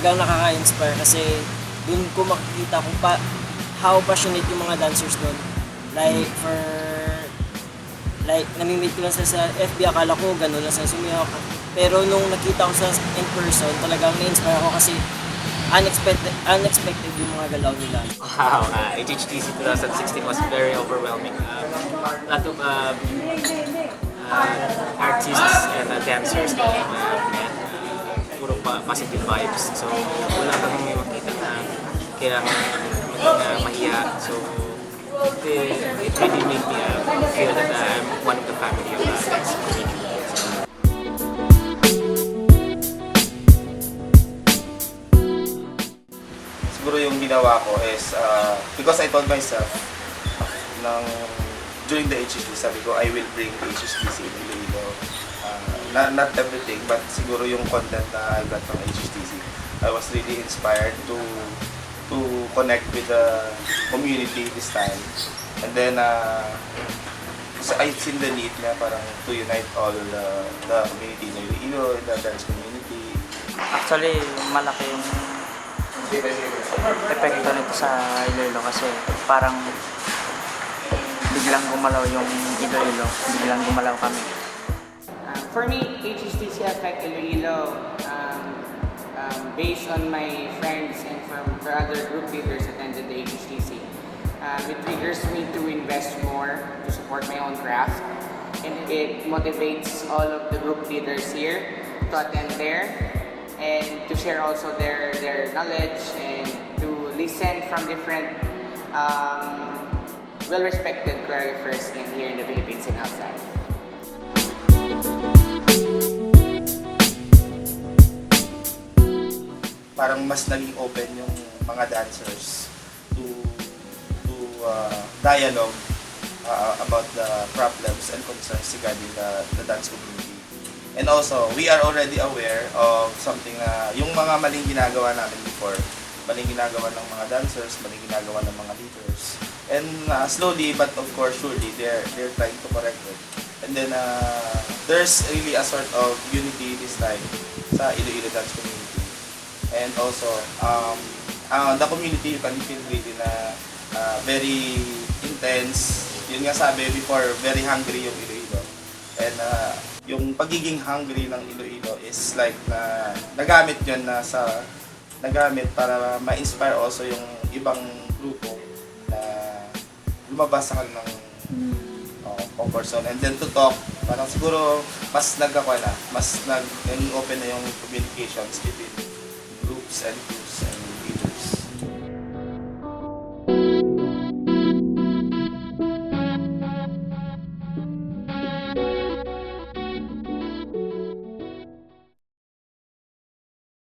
talagang nakaka-inspire kasi dun ko makikita kung how passionate yung mga dancers doon. Like, nami-meet ko lang sa FB, akala ko gano'n lang sa sumiyaw. Pero nung nakita ko sa in person, talagang na-inspire ako kasi unexpected yung mga galaw nila. Wow, HHTC 2016 was very overwhelming. A lot of artists and dancers na puro positive vibes. So, wala kang makita na kailangan maging mahiya. So, it really made me feel that I'm one of the family of dance community. Siguro yung ginawa ko is, because I told myself, during the HSTC, sabi ko, I will bring HSTC in Iloilo. Not everything, but siguro yung content na I got from HSTC. I was really inspired to connect with the community this time. And then, I've seen the need na parang to unite all the community in Iloilo, the dance community. Actually, malaki yung epekto nito sa Iloilo kasi parang biglang gumalaw yung Iloilo, biglang gumalaw kami. For me, HSTC affect Iloilo based on my friends and from other group leaders attended the HSTC. It triggers me to invest more to support my own craft, and it motivates all of the group leaders here to attend there and to share also their knowledge and to listen from different well-respected choreographers here in the Philippines and outside. Parang mas naging open yung mga dancers to dialogue about the problems and concerns regarding the dance community. And also, we are already aware of something na yung mga maling ginagawa namin before, maling ginagawa ng mga dancers, maling ginagawa ng mga leaders. And slowly but of course surely they're trying to correct it. And then there's really a sort of unity this time sa Iloilo dance community. And also the community, you can feel really na very intense. Yun nga sabi before, very hungry yung Iloilo. And yung pagiging hungry ng Iloilo is like na nagamit yun nagamit para ma-inspire also yung ibang grupo na lumabas sa kanilang comfort zone and then to talk. Parang siguro mas naging open na yung communications between groups and